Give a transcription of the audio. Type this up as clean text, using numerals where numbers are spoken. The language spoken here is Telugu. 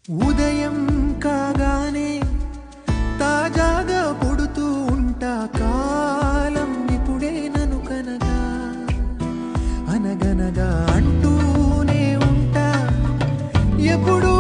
ఉదయం కాగానే తాజాగా పుడుతూ ఉంటా, కాలం ఇప్పుడే నను కనగా అనగనగా అంటూనే ఉంటా, ఎప్పుడూ